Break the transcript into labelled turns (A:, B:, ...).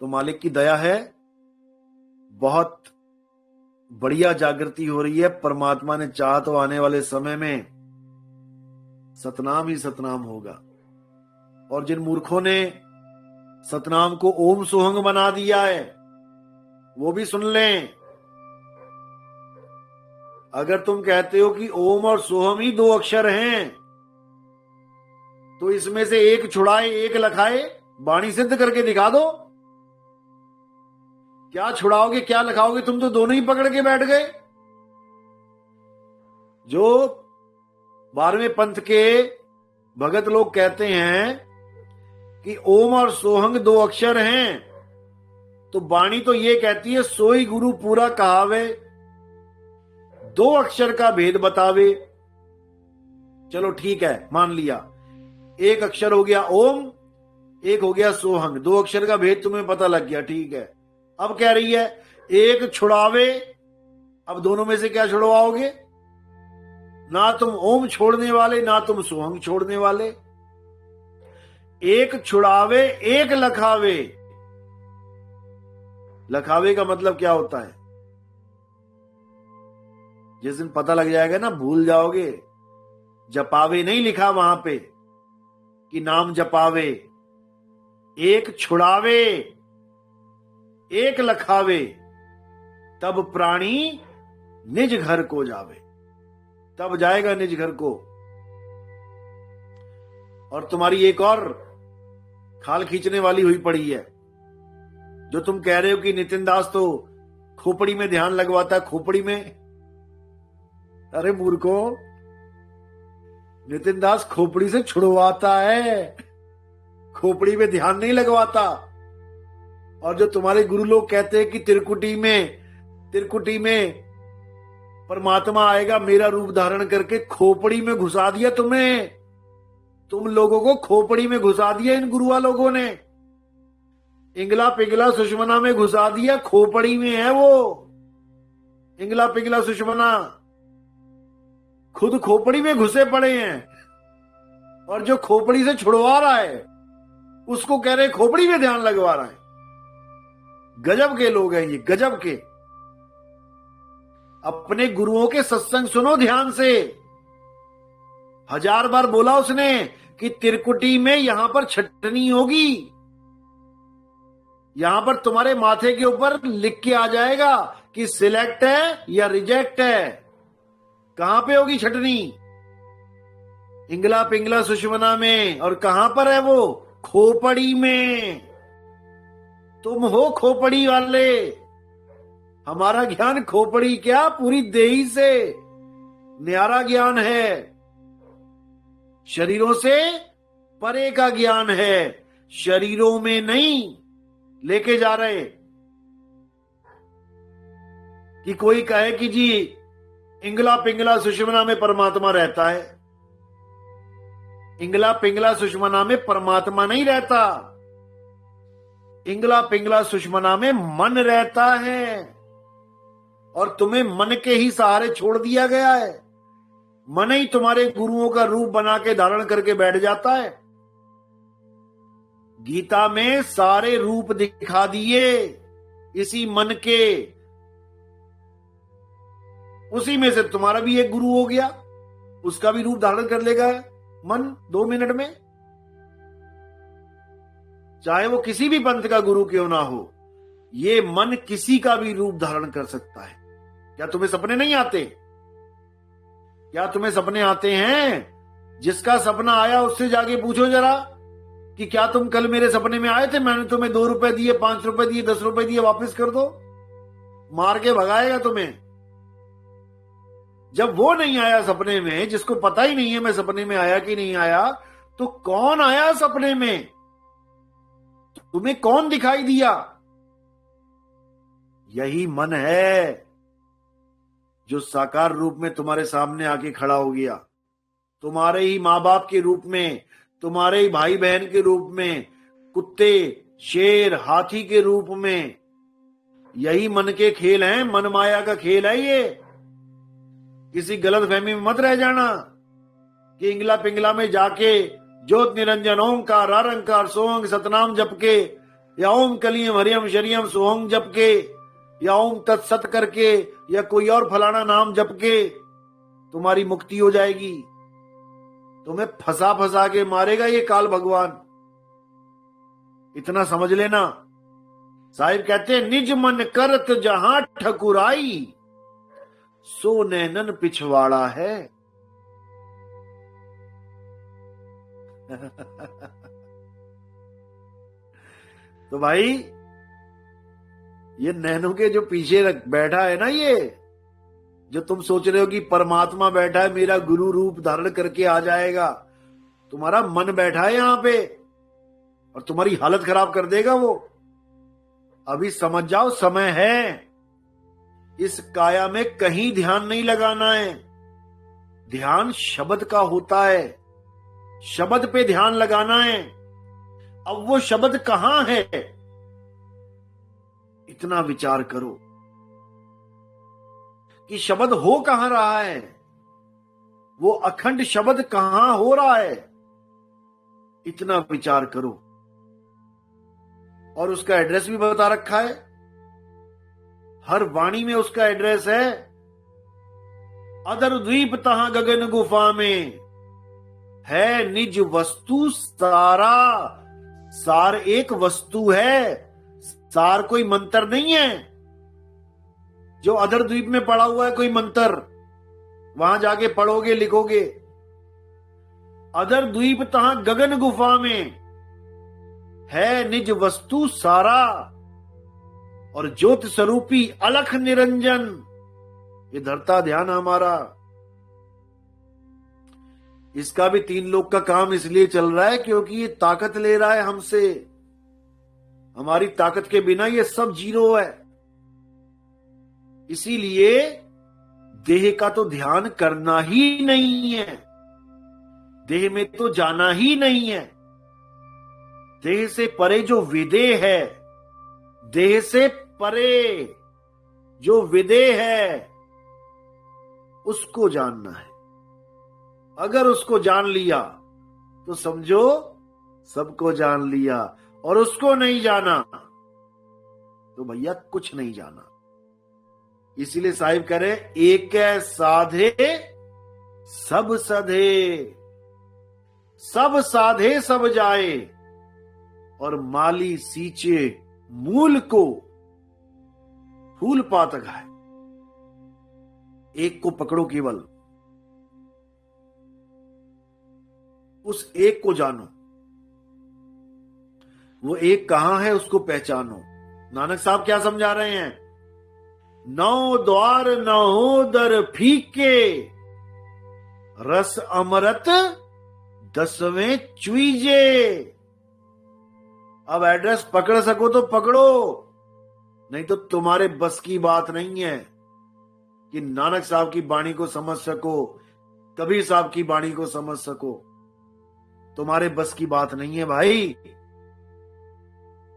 A: तो मालिक की दया है, बहुत बढ़िया जागृति हो रही है। परमात्मा ने चाहा तो आने वाले समय में सतनाम ही सतनाम होगा। और जिन मूर्खों ने सतनाम को ओम सोहंग बना दिया है वो भी सुन लें। अगर तुम कहते हो कि ओम और सोहम ही दो अक्षर हैं, तो इसमें से एक छुड़ाए एक लखाए, वाणी सिद्ध करके दिखा दो। क्या छुड़ाओगे क्या लखाओगे, तुम तो दोनों ही पकड़ के बैठ गए। जो 12वें पंथ के भगत लोग कहते हैं कि ओम और सोहंग दो अक्षर हैं, तो वाणी तो ये कहती है सोई गुरु पूरा कहावे, दो अक्षर का भेद बतावे। चलो ठीक है, मान लिया, एक अक्षर हो गया ओम, एक हो गया सोहंग, दो अक्षर का भेद तुम्हें पता लग गया, ठीक है। अब कह रही है एक छुड़ावे, अब दोनों में से क्या छुड़वाओगे? ना तुम ओम छोड़ने वाले ना तुम सोहंग छोड़ने वाले। एक छुड़ावे एक लखावे। लखावे का मतलब क्या होता है? जिस दिन पता लग जाएगा ना, भूल जाओगे। जपावे नहीं लिखा वहां पे कि नाम जपावे। एक छुड़ावे एक लखावे, तब प्राणी निज घर को जावे। तब जाएगा निज घर को। और तुम्हारी एक और खाल खींचने वाली हुई पड़ी है। जो तुम कह रहे हो कि नितिन दास तो खोपड़ी में ध्यान लगवाता है, खोपड़ी में। अरे मूर्खो, नितिन दास खोपड़ी से छुड़वाता है, खोपड़ी में ध्यान नहीं लगवाता। और जो तुम्हारे गुरु लोग कहते हैं कि तिरकुटी में परमात्मा आएगा मेरा रूप धारण करके, खोपड़ी में घुसा दिया तुम्हें। तुम लोगों को खोपड़ी में घुसा दिया इन गुरुआ लोगों ने। इंगला पिंगला सुषमना में घुसा दिया, खोपड़ी में है वो इंगला पिंगला सुषमना। खुद खोपड़ी में घुसे पड़े हैं, और जो खोपड़ी से छुड़वा रहा है उसको कह रहे खोपड़ी में ध्यान लगवा रहा है। गजब के लोग हैं ये, गजब के। अपने गुरुओं के सत्संग सुनो ध्यान से। 1000 बार बोला उसने कि तिरकुटी में यहां पर छटनी होगी, यहां पर तुम्हारे माथे के ऊपर लिख के आ जाएगा कि सिलेक्ट है या रिजेक्ट है। कहां पे होगी छटनी? इंगला पिंगला सुषमना में। और कहां पर है वो? खोपड़ी में। तुम हो खोपड़ी वाले। हमारा ज्ञान खोपड़ी क्या, पूरी देही से न्यारा ज्ञान है, शरीरों से परे का ज्ञान है, शरीरों में नहीं लेके जा रहे। कि कोई कहे कि जी इंगला पिंगला सुषमना में परमात्मा रहता है। इंगला पिंगला सुषमना में परमात्मा नहीं रहता, इंगला पिंगला सुषमना में मन रहता है। और तुम्हें मन के ही सहारे छोड़ दिया गया है। मन ही तुम्हारे गुरुओं का रूप बना के धारण करके बैठ जाता है। गीता में सारे रूप दिखा दिए इसी मन के। उसी में से तुम्हारा भी एक गुरु हो गया, उसका भी रूप धारण कर लेगा मन 2 मिनट में। चाहे वो किसी भी पंथ का गुरु क्यों ना हो, ये मन किसी का भी रूप धारण कर सकता है। क्या तुम्हें सपने नहीं आते? क्या तुम्हें सपने आते हैं? जिसका सपना आया उससे जाके पूछो जरा कि क्या तुम कल मेरे सपने में आए थे? मैंने तुम्हें 2 रुपए दिए, 5 रुपए दिए, 10 रुपए दिए, वापस कर दो। मार के भगाएगा तुम्हें। जब वो नहीं आया सपने में, जिसको पता ही नहीं है मैं सपने में आया कि नहीं आया, तो कौन आया सपने में? तुम्हें कौन दिखाई दिया? यही मन है जो साकार रूप में तुम्हारे सामने आके खड़ा हो गया। तुम्हारे ही माँ बाप के रूप में, तुम्हारे ही भाई बहन के रूप में, कुत्ते शेर हाथी के रूप में। यही मन के खेल हैं, मन माया का खेल है ये। किसी गलत फहमी में मत रह जाना कि इंगला पिंगला में जाके ज्योत निरंजन ओंकार अरंकार सोहंग सतनाम जप के या ओम कलियम हरियम शरियम सोहम जप के, या ओम तत्सत करके, या कोई और फलाना नाम जप के तुम्हारी मुक्ति हो जाएगी। तुम्हें फंसा फंसा के मारेगा ये काल भगवान, इतना समझ लेना। साहिब कहते हैं निज मन करत जहां ठकुराई, सो नैनन पिछवाड़ा है। तो भाई ये नैनों के जो पीछे बैठा है ना, ये जो तुम सोच रहे हो कि परमात्मा बैठा है मेरा गुरु रूप धारण करके आ जाएगा, तुम्हारा मन बैठा है यहां पे और तुम्हारी हालत खराब कर देगा वो। अभी समझ जाओ समय है, इस काया में कहीं ध्यान नहीं लगाना है। ध्यान शब्द का होता है, शब्द पे ध्यान लगाना है। अब वो शब्द कहां है, इतना विचार करो कि शब्द हो कहां रहा है, वो अखंड शब्द कहां हो रहा है, इतना विचार करो। और उसका एड्रेस भी बता रखा है, हर वाणी में उसका एड्रेस है। अदर द्वीप तहां गगन गुफा में, है निज वस्तु सारा। सार एक वस्तु है, सार कोई मंत्र नहीं है जो अदर द्वीप में पड़ा हुआ है, कोई मंत्र वहां जाके पढ़ोगे लिखोगे। अदर द्वीप तहां गगन गुफा में, है निज वस्तु सारा। और ज्योत स्वरूपी अलख निरंजन, ये धरता ध्यान हमारा। इसका भी 3 लोग का काम इसलिए चल रहा है क्योंकि ये ताकत ले रहा है हमसे। हमारी ताकत के बिना ये सब जीरो है। इसीलिए देह का तो ध्यान करना ही नहीं है, देह में तो जाना ही नहीं है। देह से परे जो विदेह है, देह से परे जो विदेह है, उसको जानना है। अगर उसको जान लिया तो समझो सबको जान लिया, और उसको नहीं जाना तो भैया कुछ नहीं जाना। इसीलिए साहिब कह रहे एक साधे सब सधे, सब साधे सब जाए, और माली सींचे मूल को फूल पात गाए। एक को पकड़ो, केवल उस एक को जानो। वो एक कहां है उसको पहचानो। नानक साहब क्या समझा रहे हैं, 9 द्वार 9 दर फीके, रस अमृत 10वें चुईजे। अब एड्रेस पकड़ सको तो पकड़ो, नहीं तो तुम्हारे बस की बात नहीं है कि नानक साहब की वाणी को समझ सको, कबीर साहब की वाणी को समझ सको। तुम्हारे बस की बात नहीं है भाई।